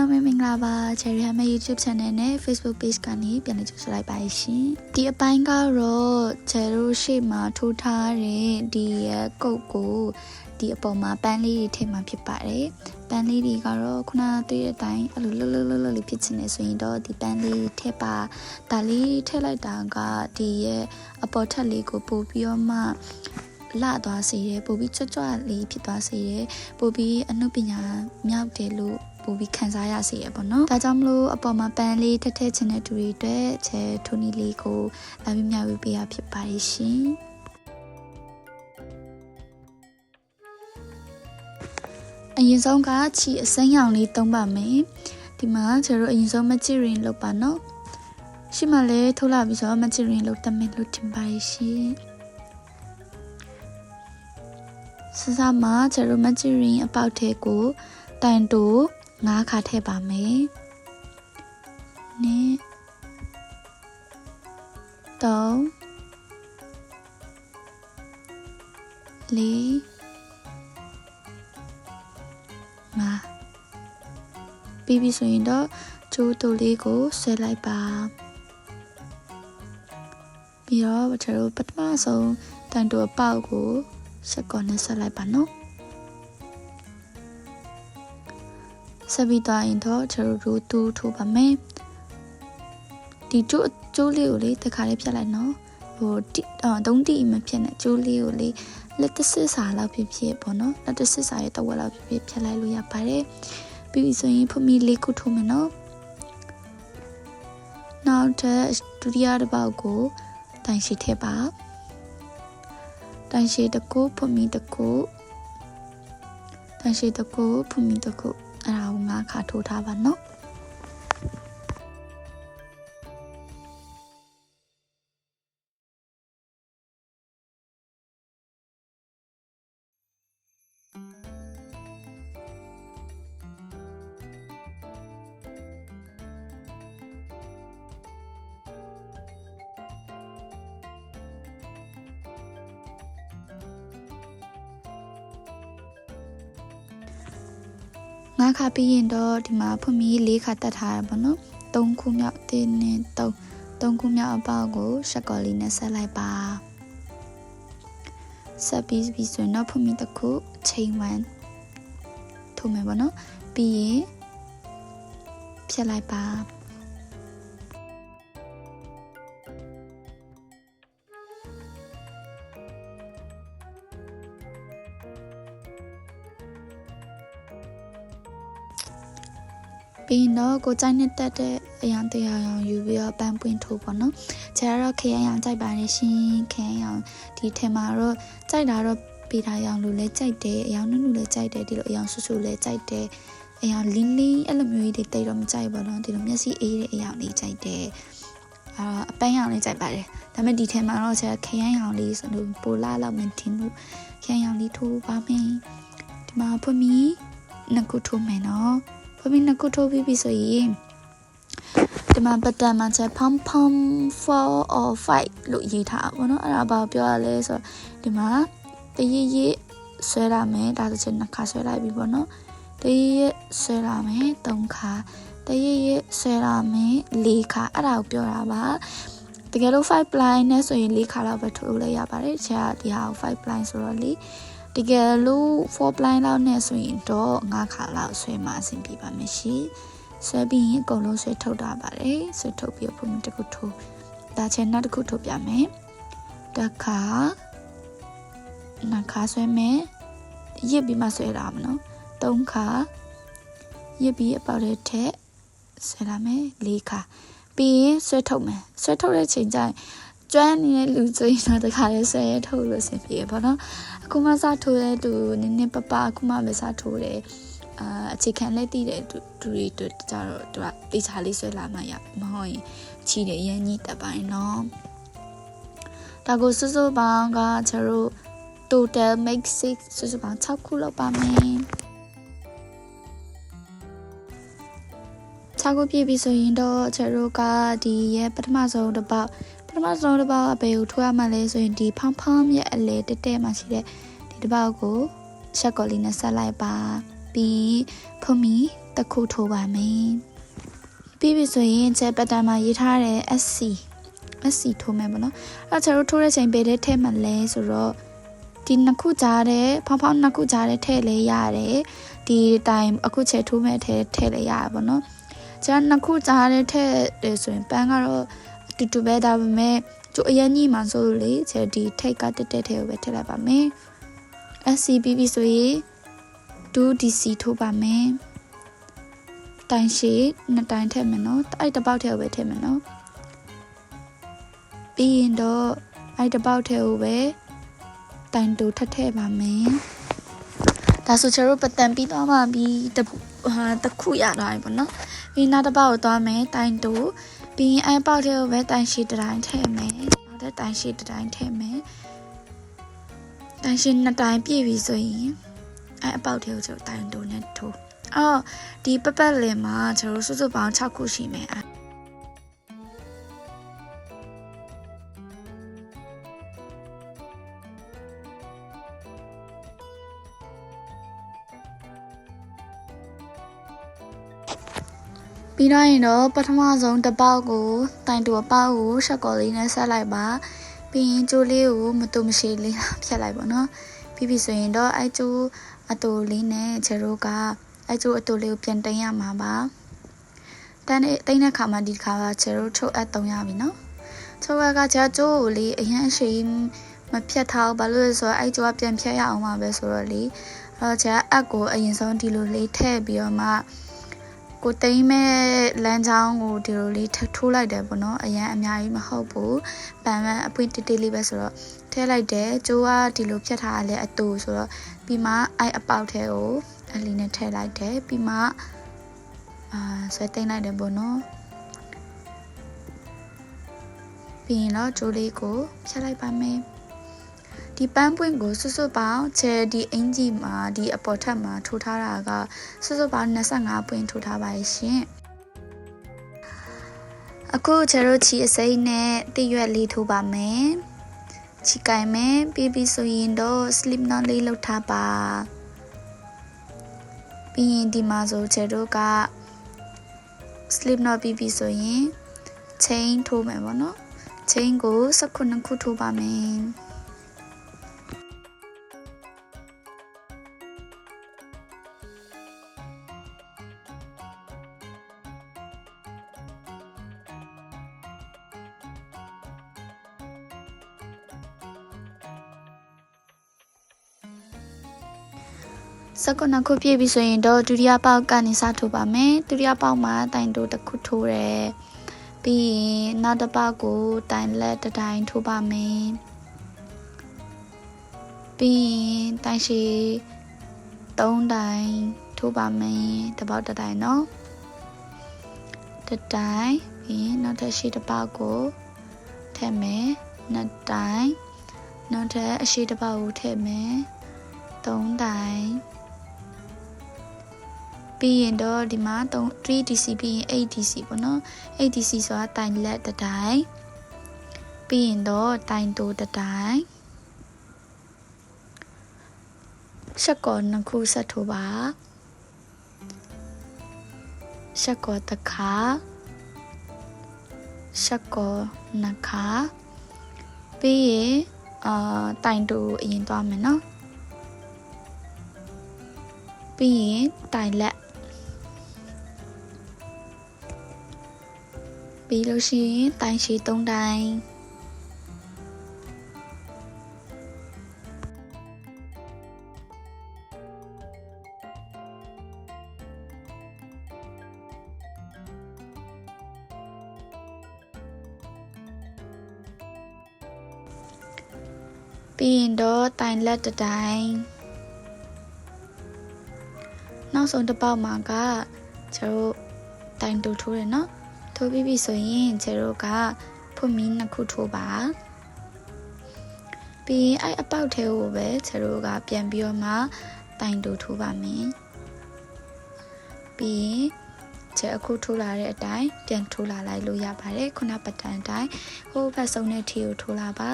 Hello မင်္ဂလာပါ Cherry Hammer YouTube channel နဲ့ Facebook page ကနေပြန်လည်ကြိုဆိုလိုက်ပါရှင်ဒီအပိုင်းကတော့ Cherry ရှေ့မှာထိုးထားတဲ့ဒီကုတ်ကိုဒီအပေါ်မှာပန်းလေးတွေထည့်မှာဖြစ်ပါတယ်ပန်းလေးတွေကတော့ခုနတွေ့တဲ့အတိုင်းအဲ့လိုလှလေးဖြစ်နေဆိုရင်တော့ဒီပန်းလေးထည့်ပါဒါလေးထည့်လိုက်တာကဒီရဲ့အပေါ်ထက်လေးကိုပို့ပြီးတော့မှလာသွားစေတယ်ပို့ပြီးကြွလေးဖြစ်သွားစေတယ်ပို့ပြီးအမှုပညာမြောက်တယ်လို့ပို့ပြီးခံစားရစေရပေါ့နော်ဒါကြောင့်မလို့အပေါ်မှာပန်းလေးထည့်ချင်တဲ့သူတွေအတွက်ချဲထိုနီလေးကိုလာပြီးမျှဝေပေးရဖြစ်ပါတယ်ရှင်အရင်ဆုံးကချီအစိမ်းရောင်လေးသုံးပါမယ်ဒီမှာကျတို့အရင်ဆုံးမချီရင်လုပ်ပါနော်ရှိမှလည်းထိုးလာပြီးတော့မချီရင်လုပ်တတ်မယ်လို့ထင်ပါတယ်ရှင်စစမှာကျတို့မချီရင်အပေါက်ထဲကိုတိုင်တို9ခါထည့်ပါမယ်နဲ့3 4ပြီးပြီဆိုရင်တော့ကျိုးတူလေးကိုဆွဲလိုက်ပါပြီးတော့ကျွန်တော်ပထမဆုံးတန်တူအပေါက်ကိုဆက်ကောနဲ့ဆက်လိုက်ပါနော်ဆက်ပြီးတော့ရင်တော့ကျွန်တော်တို့တူထိုးပါမယ်ဒီကျိုးလေးကိုလေတစ်ခါလေးဖြတ်လိုက်နော်ဟို3တီမဖြစ်နဲ့ကျိုးလေးကိုလေလက်တဆစ်စာလောက်ဖြစ်ပေါ့နော်လက်တဆစ်စာရဲ့တဝက်လောက်ဖြစ်ဖြတ်လိုက်လို့ရပါတယ်ပြီးပြီဆိုရင်ဖမီလေးခုထိုးမယ်နော်နောက်ထပ်ဒုတိယတစ်ပေါက်ကိုတိုင်ရှိထည့်ပါတိုင်ရှိတစ်ခုဖမီတစ်ခုတိုင်ရှိတစ်ခုဖမီတစ်ခုအဲ့ဒါကို9ခါထိုးထားပါနော်9ခါပြီးရင်တော့ဒီမှာဖွမီ4ခါတက်ထားရပါတော့3ခုမြောက်တင်းနဲ့3ခုမြောက်အပေါက်ကိုရှက်ကော်လီနဲ့ဆက်လိုက်ပါဆက်ပြီးဆိုရင်တော့ဖွမီတစ်ခုချိန်1ထိုးမယ်ပါနော်ပြီးရင်ဖြတ်လိုက်ပါပြီးတော့ကိုကြိုက်နဲ့တက်တဲ့အရာတရားရောင်ယူပြီးတော့ပန်းပွင့်ထိုးပေါ့နော်ကျန်တော့ခရမ်းရောင်ကြိုက်ပါတယ်ရှင်ခရမ်းရောင်ဒီထဲမှာတော့ကြိုက်တာတော့ပေးထားရောင်လို့လည်းကြိုက်တယ်အရောင်နုနုလည်းကြိုက်တယ်ဒီလိုအရောင်ဆူဆူလည်းကြိုက်တယ်အရောင်လင်းလင်းအဲ့လိုမျိုးတွေတိတ်တော့မကြိုက်ပါတော့ဒီလိုမျက်စိအေးတဲ့အရောင်လေးကြိုက်တယ်အပန်းရောင်လေးကြိုက်ပါတယ်ဒါပေမဲ့ဒီထဲမှာတော့ကျန်ခရမ်းရောင်လေးဆိုလို့ပိုလာလောက်မတင်လို့ခရမ်းရောင်လေးထိုးပါမယ်ဒီမှာဖွမီနှစ်ခုထိုးမယ်နော်ဖမင်းနှစ်ခုထိုးပြီးပြီဆိုရင်ဒီမှာဘတ်တန်မှာချက် pom 4 or 5လို့ရေးထားပါတော့အဲ့ဒါဘာပြောရလဲဆိုတော့ဒီမှာတရရဆွဲရမယ်ဒါဆိုချင်း2ခါဆွဲလိုက်ပြီပေါ့နော်တရရဆွဲရမယ်3ခါတရရဆွဲရမယ်4ခါအဲ့ဒါကိုပြောတာပါတကယ်လို့5 line နဲ့ဆိုရင်4ခါလောက်ပဲထိုးလို့ရပါတယ်ချက်ဒီဟာကို5 line ဆိုတော့လေတကယ်လို့4 line လောက်နဲ့ဆိုရင်တော့9ခါလောက်ဆွဲမှအဆင်ပြေပါမယ်ရှင်ဆွဲပြီးရင်အကုန်လုံးဆွဲထုတ်တာပါတယ်ဆွဲထုတ်ပြီးဖုန်းတစ်ခုထိုးဒါချင်းနောက်တစ်ခုထုတ်ပြမယ်တစ်ခါနှစ်ခါဆွဲမယ်ရစ်ပြီးမှဆွဲတာမနော်3ခါရစ်ပြီးအပေါက်တဲ့ထက်ဆွဲလာမယ်4ခါပြီးရင်ဆွဲထုတ်မယ်ဆွဲထုတ်တဲ့ချိန်ကျရင်ကျွမ်းနေတဲ့လူဆိုရင်တော့တခါလေးဆွဲရထုတ်လို့ဆင်ပြေပေါ့နော်အခုမှစထိုးတဲ့သူနည်းနည်းပပအခုမှပဲစထိုးတယ်အခြေခံလက်တည်တဲ့သူတွေကြတော့သူကတေချာလေးဆွဲလာမှရမဟုတ်ရင်ချီတယ်ရမ်းကြီးတက်ပိုင်းနော်ဒါကိုစွစွပေါင်းကကျတို့ total make 6စွစွပေါင်း6ခုလောက်ပါမယ်6ခုပြည့်ပြီဆိုရင်တော့ကျတို့ကဒီရဲ့ပထမဆုံးတစ်ပေါက်ပထမဆုံးတစ်ပေါက်ကဘယ်ကိုထိုးရမှလဲဆိုရင်ဒီဖောင်းရဲ့အလဲတက်မှရှိတဲ့ဒီတစ်ပေါက်ကိုရှက်ကော်လီနဲ့ဆက်လိုက်ပါ ပြီးဖွမီတစ်ခုထိုးပါမယ်ပြီးပြီဆိုရင်ချက်ပတ်တန်မှာရေးထားတဲ့ SC ထိုးမယ်ပေါ့နော်အဲ့ကျတော့ထိုးတဲ့ချိန်ဘယ်တဲ့ထည့်မှလဲဆိုတော့ဒီနှစ်ခုကြားတဲ့ဖောင်းနှစ်ခုကြားတဲ့ထည့်လဲရတယ်ဒီတိုင်အခုချက်ထိုးမဲ့ထည့်လဲရတယ်ပေါ့နော်ကျန်နှစ်ခုကြားတဲ့ထည့်တယ်ဆိုရင်ပန်းကတော့အတူတူပဲဒါပေမဲ့ကျိုးအရင်ကြီးမှဆိုလို့လေချက်ဒီထိတ်ကတက်တဲ့ထည့်ကိုပဲထည့်လိုက်ပါမယ် SC ပြီးပြီဆိုရင် 2DC ထိုးပါမယ်တိုင်ရှိနှစ်တိုင်ထည့်မယ်နော်အဲ့တစ်ပေါက်ထည့်ကိုပဲထည့်မယ်နော်ပြီးရင်တော့အဲ့တစ်ပေါက်ထည့်ကိုပဲတိုင်တူထပ်ထည့်ပါမယ်ဒါဆိုကျတော့ပတ်တန်ပြီးသွားပါပြီတစ်ခုရသွားပြီပေါ့နော်ပြီးနောက်တစ်ပေါက်ကိုသွားမယ်တိုင်တူပြီးရင်အဲ့ပေါက်ထည့်ကိုပဲတိုင်ရှိတစ်တိုင်းထည့်မယ်နောက်တဲ့တိုင်ရှိတစ်တိုင်းထည့်မယ်တိုင်ရှိနှစ်တိုင်းပြည့်ပြီဆိုရင်အဲ့အပေါက်ထည့်ကိုကျတော့တိုင်တူနဲ့ထိုးအော်ဒီပတ်လည်မှာကျတော့စုစုပေါင်း6ခုရှိမယ်ပြီးတော့ရင်တော့ပထမဆုံးတစ်ပေါက်ကိုတိုင်တူအပေါက်ကိုရှက်ကော်လေးနဲ့ဆက်လိုက်ပါပြီးရင်ကျိုးလေးကိုမတူမရှိလေးဖြတ်လိုက်ပါနော်ပြီးပြီဆိုရင်တော့အဲ့ကျိုးအတူလေးနဲ့ကျတို့ကအဲ့ကျိုးအတူလေးကိုပြန်တင်ရမှာပါတန်းနဲ့တိတ်တဲ့ခါမှာဒီခါကကျတို့ချုပ်အပ်3ရပြီနော်ချုပ်အပ်ကကျကျိုးကိုလေအရင်အရှိမဖြတ်ထားဘူးဘာလို့လဲဆိုတော့အဲ့ကျိုးကပြန်ဖြတ်ရအောင်ပါပဲဆိုတော့လေအဲ့တော့ကျအပ်ကိုအရင်ဆုံးဒီလိုလေးထည့်ပြီးတော့မှကိုတိမ့်မဲ့လမ်းကြောင်းကိုဒီလိုလေးထိုးလိုက်တယ်ပေါ့နော်အရင်အများကြီးမဟုတ်ဘူးပန်အပွင့်တိတိလေးပဲဆိုတော့ထည့်လိုက်တယ်ကျိုးကဒီလိုဖြတ်ထားရလဲအတူဆိုတော့ပြီးမှအဲ့အပေါက်ထဲကိုအလီနဲ့ထည့်လိုက်တယ်ပြီးမှဆွဲသိမ်းလိုက်တယ်ပေါ့နော်ပြီးရင်တော့ကျိုးလေးကိုဖြတ်လိုက်ပါမယ်ဒီပန်းပွင့်ကိုစွတ်ပေါင်းချဲဒီအင်ဂျီမှာဒီအပေါ်ထက်မှာထိုးထားတာကစွတ်ပေါင်း25ပွင့်ထိုးထားပါရှင်အခုချဲတို့ချီအစိမ့်နဲ့တရွက်လေးထိုးပါမယ်ချီကင်မယ်ပြီးပြီဆိုရင်တော့ slip knot လေးလုပ်ထားပါပြီးရင်ဒီမှာဆိုချဲတို့က slip knot ပြီးပြီဆိုရင် chain ထိုးမယ်ပေါ့နော် chain ကို19ခုထိုးပါမယ်19ခုပြည့်ပြီဆိုရင်တော့ဒုတိယပေါက်ကနေစထိုးပါမယ်ဒုတိယပေါက်မှာတိုင်တိုးတစ်ခုထိုးတယ်ပြီးရင်နောက်တစ်ပေါက်ကိုတိုင်လက်တစ်တိုင်းထိုးပါမယ်ပြီးရင်တိုင်ရှိ3တိုင်းထိုးပါမယ်တစ်ပေါက်တစ်တိုင်းနော်တစ်တိုင်းပြီးရင်နောက်ထပ်ရှိတစ်ပေါက်ကိုထည့်မယ်နှစ်တိုင်းနောက်ထပ်အရှိတစ်ပေါက်ကိုထည့်မယ်3တိုင်းပြီးရင်တော့ဒီမှာ 3DC ပြီးရင် 8DC ပေါ့နော် 8DC ဆိုတာတိုင်လက်တစ်တိုင်းပြီးရင်တော့တိုင်တိုးတစ်တိုင်းရှက်ကော်နှစ်ခုဆက်ထိုးပါရှက်ကော်တစ်ခါရှက်ကော်နှစ်ခါပြီးရင်တိုင်တိုးအရင်သွားမယ်နော်ပြီးရင်တိုင်လက်ပြီးလို့ရှိရင်တိုင်ရှိ3တိုင်းပြီးရင်တော့တိုင်လက်တစ်တိုင်းနောက်ဆုံးတစ်ပေါက်မှာကကျတို့တိုင်တူထိုးတယ်နော်ထိုးပြီးပြီဆိုရင်ကျတို့ကဖွမီနှစ်ခုထိုးပါပြီးရင်အဲ့အပေါက်ထဲကိုပဲကျတို့ကပြန်ပြီးတော့မှတိုင်တူထိုးပါမယ်ပြီးရင်ကျအခုထိုးလာတဲ့အတိုင်းပြန်ထိုးလာလိုက်လို့ရပါတယ်ခုနပတ်တန်အတိုင်းဟိုဘက်ဆုံးတဲ့ထီကိုထိုးလာပါ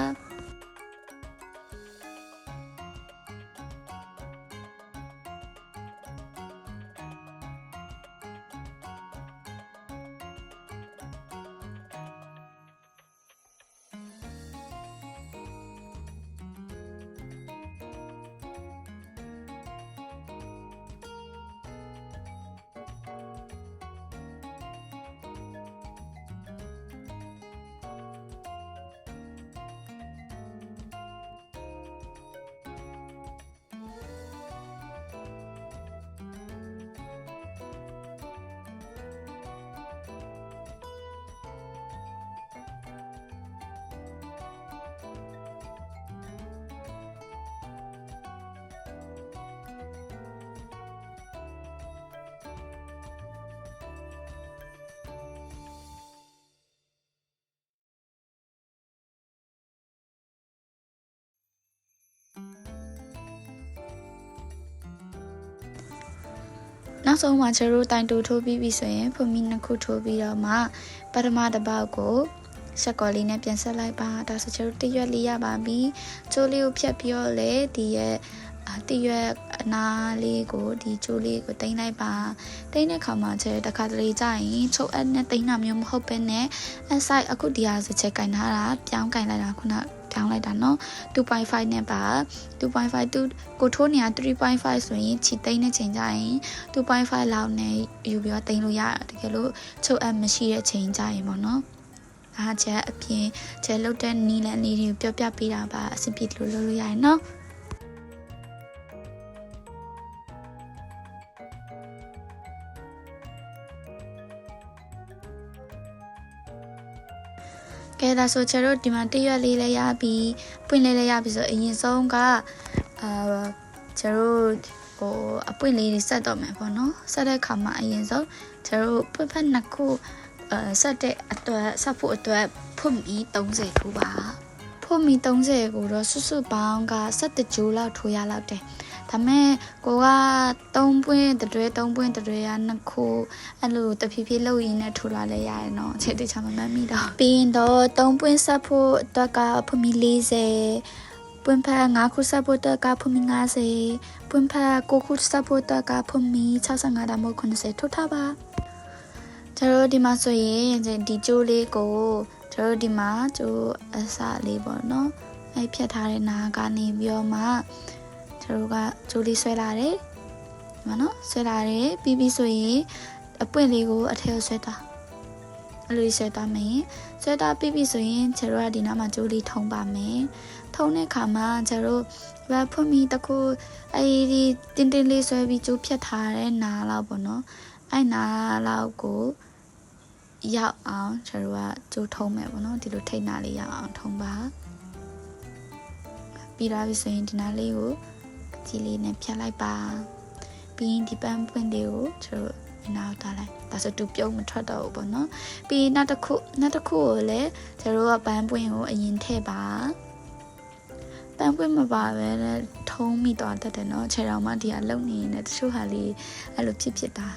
နောက်ဆုံးမှာကျတို့တိုင်တူထိုးပြီးပြီဆိုရင်ဖွမီနှစ်ခုထိုးပြီးတော့မှပထမတစ်ပေါက်ကိုဆက်ကော်လေးနဲ့ပြန်ဆက်လိုက်ပါဒါဆိုကျတို့တရွက်လေးရပါပြီကျိုးလေးကိုဖြတ်ပြီးတော့လေဒီရဲ့တရွက်အနာလေးကိုဒီကျိုးလေးကိုတင်လိုက်ပါတင်တဲ့ခါမှာကျတခါတလေကြာရင်ချုပ်အပ်နဲ့တင်တာမျိုးမဟုတ်ဘဲနဲ့အဆိုင်အခုဒီဟာဆိုချက်ကင်ထားတာပြောင်းကင်လိုက်တာခုနပြောင်းလိုက်တာနော် 2.5 နဲ့ပါ 2.5 ကိုထိုးနေတာ 3.5 ဆိုရင်ခြေသိမ်းတဲ့ချိန်ကျရင် 2.5 လောက်နဲ့ယူပြီးတော့သိမ်းလို့ရတကယ်လို့ချုပ်အပ်မရှိတဲ့ချိန်ကျရင်ပေါ့နော်အားချက်အပြင်ချက်လုတ်တဲ့နီလန်လေးတွေကိုပြောပြပေးတာပါအဆင်ပြေလို့လုပ်လို့ရရင်နော်ကဲဒါဆိုကျတော့ဒီမှာတရွက်လေးလည်းရပြီးပွင့်လေးလည်းရပြီးဆိုအရင်ဆုံးကကျတော့ဟိုအပွင့်လေးတွေဆက်တော့မယ်ပေါ့နော်ဆက်တဲ့ခါမှာအရင်ဆုံးကျတော့ပွင့်ဖက်နှစ်ခုဆက်တဲ့အတွက်ဆက်ဖို့အတွက်ဖွမီ30ထိုးပါဖွမီ30ကိုတော့စွတ်စွတ်ပေါင်းက17ဂျိုးလောက်ထိုးရလောက်တယ်ဒါမဲ့ကိုက3ပွင့်တွဲ3ပွင့်တွဲရနှစ်ခုအဲ့လိုတဖြည်းဖြည်းလှုပ်ရင်းနဲ့ထိုးလာလဲရတယ်နော်ချက်တချမမှတ်မိတော့ပြီးရင်တော့3ပွင့်ဆက်ဖို့အတွက်ကဖွမီ40ပွင့်ဖက်5ခုဆက်ဖို့အတွက်ကဖွမီ50ပွင့်ဖက်9ခုဆက်ဖို့အတွက်ကဖွမီ65ဒါမှမဟုတ်90ထိုးထားပါကျတို့ဒီမှာဆိုရင်ဒီကျိုးလေးကိုကျတို့ဒီမှာကျိုးအစလေးပေါ့နော်အဲ့ဖြတ်ထားတဲ့နာကနေပြီးတော့မှကျတို့ကကျိုးလေးဆွဲလာတယ်ဒီမှာနော်ဆွဲလာတယ်ပြီးဆိုရင်အပွင့်လေးကိုအထက်ဆွဲသွားအဲ့လိုဆွဲသွားမယ်ဆွဲသွားပြီးဆိုရင်ကျတို့ကဒီနားမှာကျိုးလေးထုံပါမယ်ထုံတဲ့ခါမှာကျတို့ဘာဖွမီတခုအဲ့ဒီတင်းတင်းလေးဆွဲပြီးကျိုးဖြတ်ထားတဲ့နာလောက်ပေါ့နော်အဲ့နာလောက်ကိုရောက်အောင်ကျတို့ကကျိုးထုံးမယ်ပေါ့နော်ဒီလိုထိတ်နာလေးရောက်အောင်ထုံးပါပြီးတော့ပြီဆိုရင်ဒီနာလေးကိုကြီးလေးနဲ့ဖြတ်လိုက်ပါပြီးရင်ဒီပန်းပွင့်လေးကိုကျတို့နောက်ထားလိုက်ဒါဆိုတူပြုံးမထွက်တော့ဘူးပေါ့နော်ပြီးနောက်တစ်ခုကိုလည်းကျတို့ကပန်းပွင့်ကိုအရင်ထည့်ပါပန်းပွင့်မပါပဲထုံးမိသွားတတ်တယ်နော်ခြေတော်မှဒီကလုံနေနေတချို့ဟာလေးအဲ့လိုဖြစ်တာ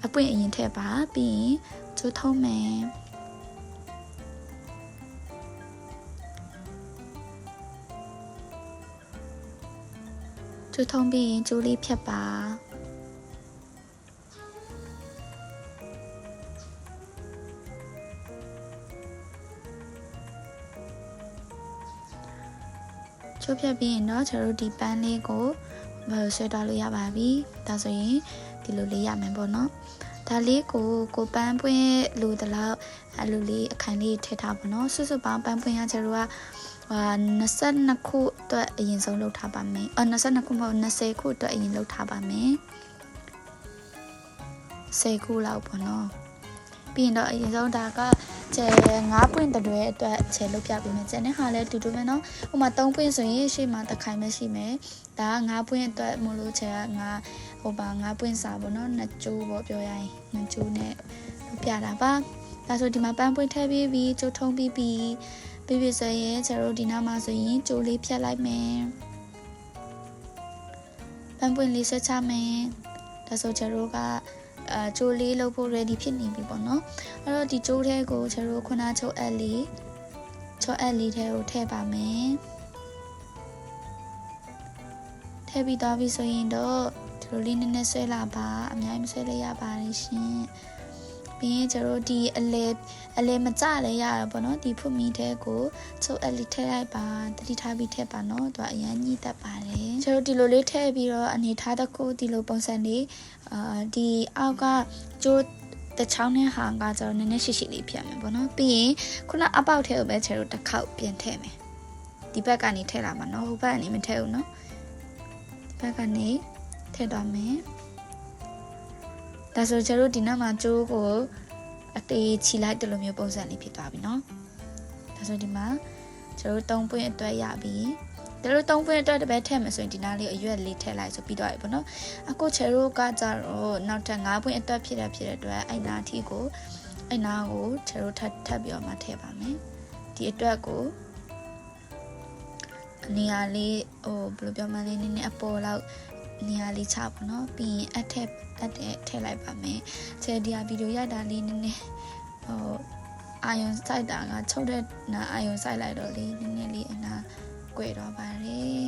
အပွင့်အရင်ထည့်ပါပြီးရင်ကျိုးထုံးမယ်ကျိုးထုံးပြီးရင်ကျိုးလေးဖြတ်ပါကျိုးဖြတ်ပြီးရင်တော့ကျတို့ဒီပန်းလေးကိုဆွဲထားလို့ရပါပြီဒါဆိုရင်ဒီလိုလေးရမယ်ပေါ့နော်ဒါလေးကိုပန်းပွင့်လို့တလောက်အဲ့လိုလေးအခန်းလေးထည့်ထားပါနော်စွတ်ပေါင်းပန်းပွင့်ရကျတို့က22ခုအတွက်အရင်ဆုံးလုပ်ထားပါမယ်22ခုမဟုတ်20ခုအတွက်အရင်လုပ်ထားပါမယ်10ခုလောက်ပေါ့နော်ပြီးရင်တော့အရင်ဆုံးဒါကကျဲ9ပွင့်တွဲအတွက်ချဲလုပ်ပြပေးမယ်ကျန်တဲ့ဟာလည်းတူတူပဲเนาะဥပမာ3ပွင့်ဆိုရင်ရှေ့မှာတစ်ခိုင်ပဲရှိမယ်ဒါက9ပွင့်အတွက်မလို့ချဲက9ပွင့်စာပေါ့เนาะ2ကျိုးပေါ့ပြောရရင်2ကျိုးနဲ့လုပ်ပြတာပါဒါဆိုဒီမှာပန်းပွင့်ထည့်ပြီးကျိုးထုံးပြီးဆိုရင်ကျတို့ဒီနားမှာဆိုရင်ကျိုးလေးဖြတ်လိုက်မယ်ပန်းပွင့်လေးဆက်ချမယ်ဒါဆိုကျတို့ကကျိုးလေးလုပ်ဖို့ ready ဖြစ်နေပြီပေါ့နော်အဲ့တော့ဒီကျိုးထဲကိုကျတို့ခုနချုပ်အပ်လေးထဲကိုထည့်ပါမယ်ထည့်ပြီးသွားပြီဆိုရင်တော့ဒီလိုလေးနည်းနည်းဆွဲလာပါအများကြီးမဆွဲလဲရပါတယ်ရှင်ပြီးရင်ကျတို့ဒီအလဲမကြလဲရတာပေါ့နော်ဒီဖွမီထဲကိုချုပ်အပ်လေးထည့်လိုက်ပါတတိထားပြီးထည့်ပါနော်သူကအရင်ညှိတတ်ပါတယ်ကျတို့ဒီလိုလေးထည့်ပြီးတော့အနေထားတစ်ခုဒီလိုပုံစံလေးဒီအောက်ကကျိုးတချောင်းနဲ့ဟာကကျတော့နည်းနည်းရှိလေးဖြတ်မယ်ပေါ့နော်ပြီးရင်ခုနအပေါက်ထဲကိုပဲကျတို့တစ်ခေါက်ပြန်ထည့်မယ်ဒီဘက်ကနေထည့်လာမှာနော်ဟိုဘက်ကနေမထည့်ဘူးနော်ဒီဘက်ကနေထည့်တော့မယ်ဒါဆိုကျတို့ဒီနောက်မှာကျိုးကိုအသေးချီလိုက်တယ်လို့မျိုးပုံစံလေးဖြစ်သွားပြီနော်ဒါဆိုဒီမှာကျတို့3ပွင့်အတွက်ရပြီဒါလို့3ပွင့်အတွက်တပဲထည့်မယ်ဆိုရင်ဒီနားလေးအရွက်လေးထည့်လိုက်ဆိုပြီးတော့ပြီပေါ့နော်အခုချယ်တို့ကကြတော့နောက်ထပ်5ပွင့်အတွက်ဖြစ်တဲ့အတွက်အဲ့နားအထိကိုအဲ့နားကိုချယ်တို့ထပ်ပြီးတော့မှထည့်ပါမယ်ဒီအတွက်ကိုအနေအားလေးဘယ်လိုပြောမှလဲနည်းနည်းအပေါ်လောက် နေရာလေးချပါနော်ပြီးရင်အထက်ထည့်လိုက်ပါမယ်ကျဲဒီဟာဗီဒီယိုရိုက်တာလေးနည်းနည်းဟိုအာယွန်စိုက်တာကချုပ်တဲ့နာအာယွန်စိုက်လိုက်တော့လေနည်းနည်းလေးအနာကွယ်တော့ပါတယ်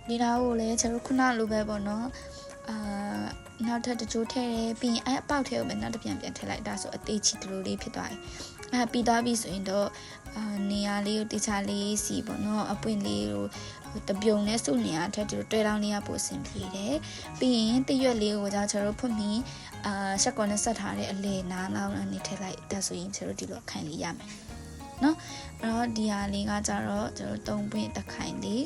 ဒီနာကိုလည်းကျွန်တော်ခုနလိုပဲပေါ့နော်နောက်ထပ်တချို့ထည့်တယ်ပြီးရင်အပေါက်ထဲကိုပဲနောက်တစ်ပြန်ထည့်လိုက်ဒါဆိုအသေးချီတလူလေးဖြစ်သွားတယ်ပြီးသွားပြီဆိုရင်တော့နေရာလေးကိုတခြားလေးစီပေါ့နော်အပွင့်လေးကိုတပြုံနဲ့စုနေရထက်ဒီလိုတွဲတောင်းလေးရပို့အဆင်ပြေတယ်ပြီးရင်တရွက်လေးကိုကျွန်တော်ဖွင့်ပြီးရှက်ကောနဲ့ဆက်ထားတဲ့အလေနားလောက်နေထည့်လိုက်ဒါဆိုရင်ကျွန်တော်ဒီလိုအခိုင်လေးရမယ်နော်အဲ့တော့ဒီဟာလေးကကြတော့ကျွန်တော်3ပွင့်တခိုင်လေး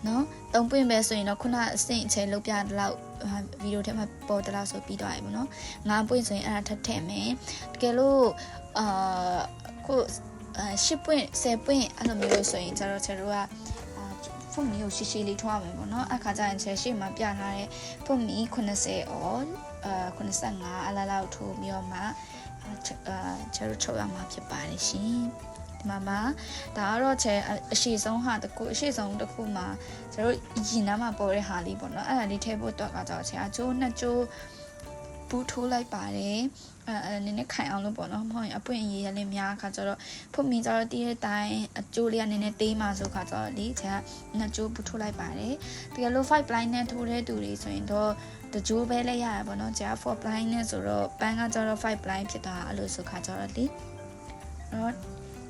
နော်3ပွင့်ပဲဆိုရင်တော့ခုနအဆင့်အချိန်လောက်ပြတဲ့လောက်ဗီဒီယိုထဲမှာပေါ်တဲ့လောက်ဆိုပြီးသွားပြီပေါ့နော်9ပွင့်ဆိုရင်အဲ့ဒါထပ်ထည့်မယ်တကယ်လို့ခု10ပွင့်10ပွင့်အဲ့လိုမျိုးဆိုရင်ကျတော့ကျွန်တော်ကဖုန်းမျိုးရှိရှိလေးထွားမယ်ပေါ့နော်အခါကျရင်ချက်ရှိမှပြထားတဲ့ဖုန်းမီ80 or 85အလားလောက်ထိုးပြီးတော့မှကျွန်တော်ချုပ်ရမှာဖြစ်ပါတယ်ရှင်ဒီမှာဒါကတော့ချက်အရှိဆုံးဟာတကူအရှိဆုံးတစ်ခုမှာကျွန်တော်ရင်နားမှာပေါ်တဲ့ဟာလေးပေါ့နော်အဲ့ဒါလေးထည့်ဖို့တော့ကကြောက်ချက်အကျိုးနှစ်ကျိုးဘူးထိုးလိုက်ပါတယ်နည်းနည်းခိုင်အောင်လို့ပေါ့နော်မဟုတ်ရင်အပွင့်ရေးရလေးများခါကျတော့ဖုတ်မင်းကျတော့တီးတဲ့အတိုင်းအကျိုးလေးကနည်းနည်းတေးမှဆိုခါကျတော့လေချက်နှစ်ကျိုးဘူးထိုးလိုက်ပါတယ်တကယ်လို့5 blind နဲ့ထိုးတဲ့သူတွေဆိုရင်တော့တကြိုးပဲလဲရရပါတော့ချက်4 blind နဲ့ဆိုတော့ပန်းကကျတော့5 blind ဖြစ်သွားအဲ့လိုဆိုခါကျတော့လေအဲ့တော့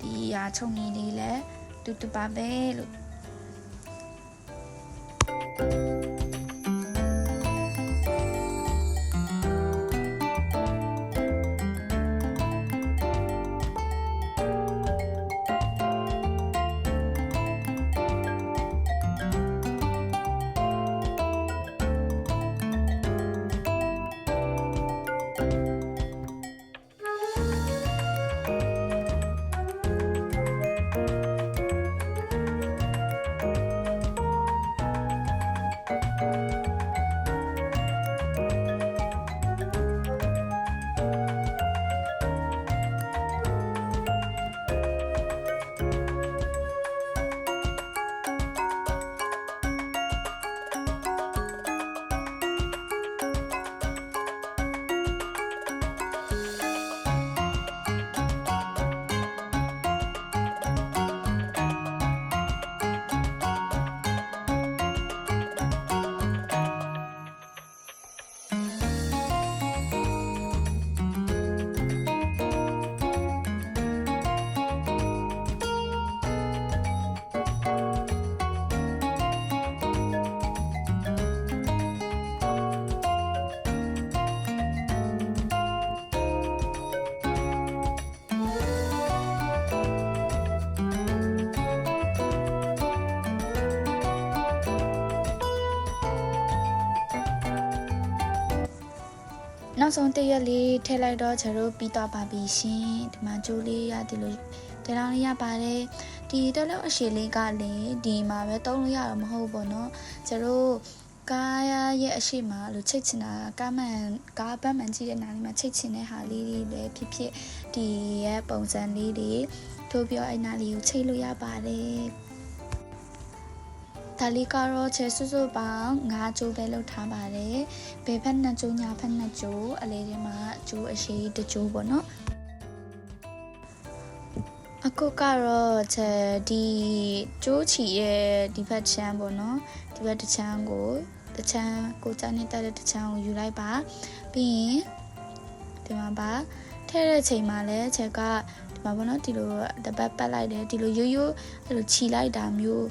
ဒီရာချုံနေလေးလဲတူပါပဲလို့နောက်ဆုံးတရက်လေးထည့်လိုက်တော့ကျွန်တော်ပြီးတော့ပါပြီရှင်ဒီမှာကျိုးလေးရဒီလိုတဲလောင်းလေးရပါတယ်ဒီတက်လောက်အရှိလေးကလည်းဒီမှာပဲတုံးလို့ရတော့မဟုတ်ဘူးပေါ့နော်ကျွန်တော်ကားရဲ့အရှိမလို့ချိတ်ချင်တာကားပတ်မှန်ကြည့်တဲ့နားလေးမှာချိတ်ချင်တဲ့ဟာလေးတွေလည်းဖြစ်ဖြစ်ဒီရဲ့ပုံစံလေးတွေထို့ပြီးတော့အဲ့နားလေးကိုချိတ်လို့ရပါတယ်ဒါလေးကတော့ချဲစွစွပေါင်း9ကျိုးပဲလောက်ထားပါတယ်ဘယ်ဖက်2ကျိုးညာဖက်2ကျိုးအလေးတွေမှာကျိုးအရှိ1ကျိုးပေါ့နော်အခုကတော့ချဲဒီကျိုးချီရဲ့ဒီဖက်ချမ်းပေါ့နော်ဒီဖက်တစ်ချမ်းကိုတစ်ချမ်းကိုကြားနေတက်တဲ့တစ်ချမ်းကိုယူလိုက်ပါပြီးရင်ဒီမှာပါထည့်တဲ့ချိန်မှာလည်းချဲကဒီမှာပေါ့နော်ဒီလိုတပတ်ပတ်လိုက်တယ်ဒီလိုရိုးရိုးအဲ့လိုခြီလိုက်တာမျိုး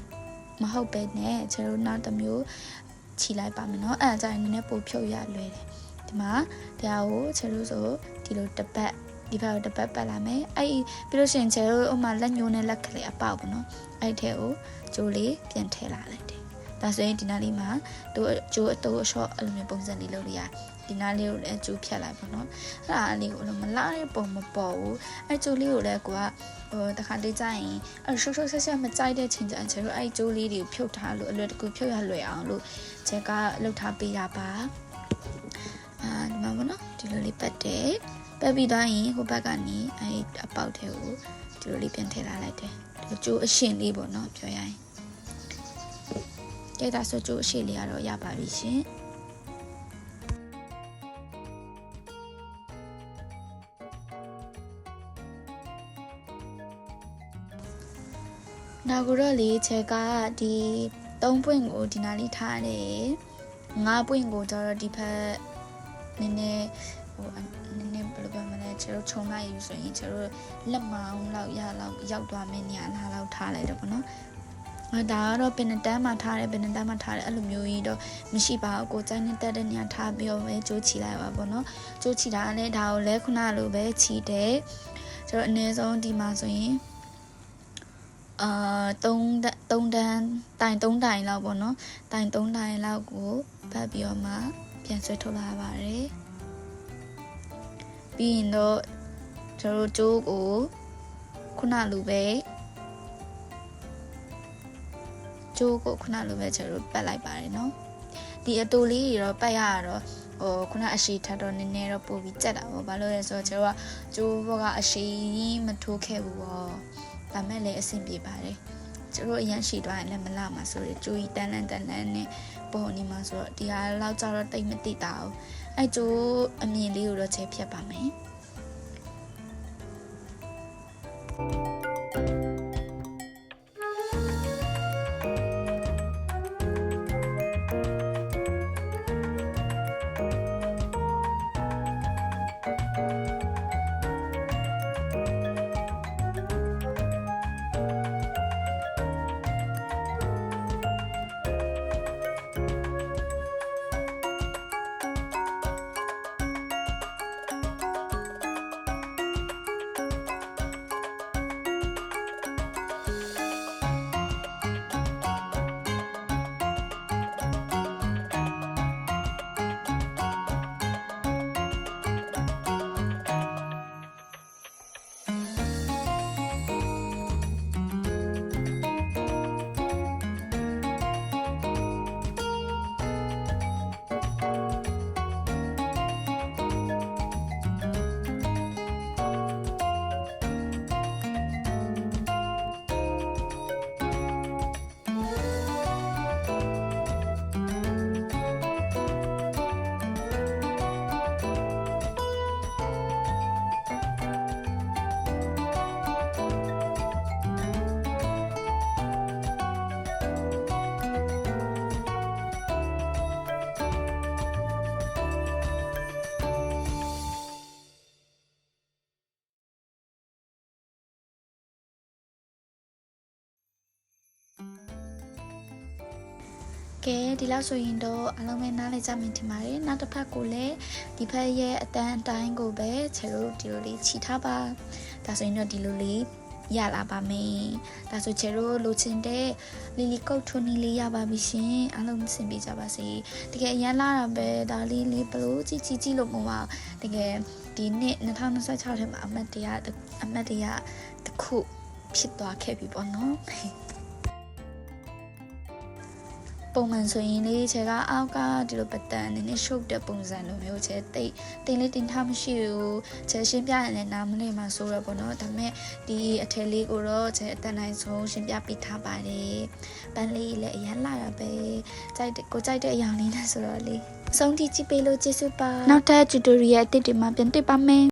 မဟုတ်ပဲနဲ့ကျွန်တော်နောက်တစ်မျိုးခြီလိုက်ပါမယ်เนาะအဲ့ဒါကြရင်နည်းနည်းပိုဖြုတ်ရလွယ်တယ်ဒီမှာတရားကိုကျွန်တော်ဆိုဒီလိုတစ်ပတ်ဒီဘက်ကိုတစ်ပတ်ပတ်လာမယ်အဲ့ပြီးလို့ရှိရင်ကျွန်တော်ဥမာလက်ညှိုးနဲ့လက်ကလေးအပေါက်ပေါ့နော်အဲ့ထဲကိုကျိုးလေးပြန်ထည့်လာလိုက်တယ်ဒါဆိုရင်ဒီနားလေးမှာသူကျိုးအတိုးအလျှော့အဲ့လိုမျိုးပုံစံလေးလုပ်လို့ရတယ်ဒီနားလေးကိုလည်းကျိုးဖြတ်လိုက်ပေါ့နော်အဲ့ဒါလေးကိုမလာတဲ့ပုံမပေါ်ဘူးအဲ့ကျိုးလေးကိုလည်းကိုကတခါတည်းကြရင်အဲ့ရှုပ်ရှုပ်ဆက်ဆက်မကြိုက်တဲ့ချိန်ကျရင်ကျွန်တော်အဲ့ကျိုးလေးတွေကိုဖြုတ်ထားလို့အလွယ်တကူဖြုတ်ရလွယ်အောင်လို့ချက်ကလှုပ်ထားပေးရပါဒီမှာပေါ့နော်ဒီလိုလေးပတ်တယ်ပတ်ပြီးသွားရင်ဟိုဘက်ကနေအဲ့အပေါက်ထဲကိုဒီလိုလေးပြန်ထည့်လာလိုက်တယ်ဒီကျိုးအရှင်လေးပေါ့နော်ပြောရရင် ကဲဒါဆိုကျိုးအရှိလေးကတော့ရပါပြီရှင်နောက်ကတော့လေချက်ကဒီ3ပွင့်ကိုဒီနာလေးထားတယ်5ပွင့်ကိုကျတော့ဒီဖက်နည်းနည်းဘယ်လိုပြောမလဲကျတော့ခြုံလိုက်ယူဆိုရင်ကျတော့လက်မောင်းလောက်ရောက်သွားမယ့်နေရာလောက်ထားလိုက်တော့ဗောနော်ဒါကတော့ပင်တန်းမှာထားတယ်အဲ့လိုမျိုးကြီးတော့မရှိပါဘူးကိုကြိုင်းနဲ့တက်တဲ့နေရာထားပြီးတော့ပဲကြိုးချီလိုက်ပါဗောနော်ကြိုးချီတာလည်းဒါကိုလည်းခုနလိုပဲချီတယ်ကျတော့အနည်းဆုံးဒီမှာဆိုရင်3တန်းတိုင်လောက်ပေါ့နော်တိုင်3တိုင်လောက်ကိုပတ်ပြီးတော့မှပြန်ဆွဲထုတ်လာပါတယ်ပြီးရင်တော့ကျွန်တော်တို့ကြိုးကိုခုနလိုပဲကျွန်တော်တို့ပတ်လိုက်ပါတယ်နော်ဒီအတူလေးတွေတော့ပတ်ရတော့ခုနအရှိထပ်တော့နည်းနည်းတော့ပို့ပြီးကြက်တာပေါ့ဘာလို့လဲဆိုတော့ကျွန်တော်ကကြိုးဘောကအရှိမထိုးခဲ့ဘူးပေါ့ဒါမဲ့လည်းအဆင်ပြေပါတယ်ကျတို့အရန်ရှိသွားရင်လည်းမလာမှာဆိုရကျိုးကြီးတန်းလန်းနဲ့ပေါ်နေမှာဆိုတော့ဒီဟာလောက်ကြတော့တိတ်မတိတာဘူးအဲကျိုးအမြင်လေးကိုတော့ချဲဖြတ်ပါမယ်ကဲဒီလောက်ဆိုရင်တော့အလုံးမဲနားလည်ကြမယ်ထင်ပါတယ်နောက်တစ်ဖက်ကိုလည်းဒီဖက်ရဲ့အတန်းအတိုင်းကိုပဲခြေတို့ဒီလိုလေးခြိထားပါဒါဆိုရင်တော့ဒီလိုလေးရလာပါမယ်ဒါဆိုခြေတို့လိုချင်တဲ့လီလီကုတ်ထွန်းနီလေးရပါပြီရှင်အလုံးစင်ပြကြပါစေတကယ်အရန်လာတာပဲဒါလေးဘလို့ကြည့်လို့မဟုတ်ပါဘူးတကယ်ဒီနှစ်2026ထဲမှာအမတ်တရားတစ်ခုဖြစ်သွားခဲ့ပြီပေါ့နော်ပုံမှန်ဆိုရင်လေးချက်ကအောက်ကဒီလိုပတ်တန်နည်းနည်းရှုပ်တဲ့ပုံစံလိုမျိုးချက်တိတ်လေးတင်ထားမရှိဘူးချက်ရှင်းပြရင်လည်းနားမလည်မှာဆိုတော့ပေါ့နော်ဒါပေမဲ့ဒီအထည်လေးကိုတော့ချက်အတန်တိုင်းဆုံးရှင်းပြပေးထားပါတယ်ပန်းလေးလည်းအရန်လာတာပဲကိုကြိုက်တဲ့အရာလေးနဲ့ဆိုတော့လေအဆုံးထိကြည့်ပေးလို့ကျေးဇူးပါနောက်ထပ် tutorial အသစ်တွေမှာပြန်တွေ့ပါမယ်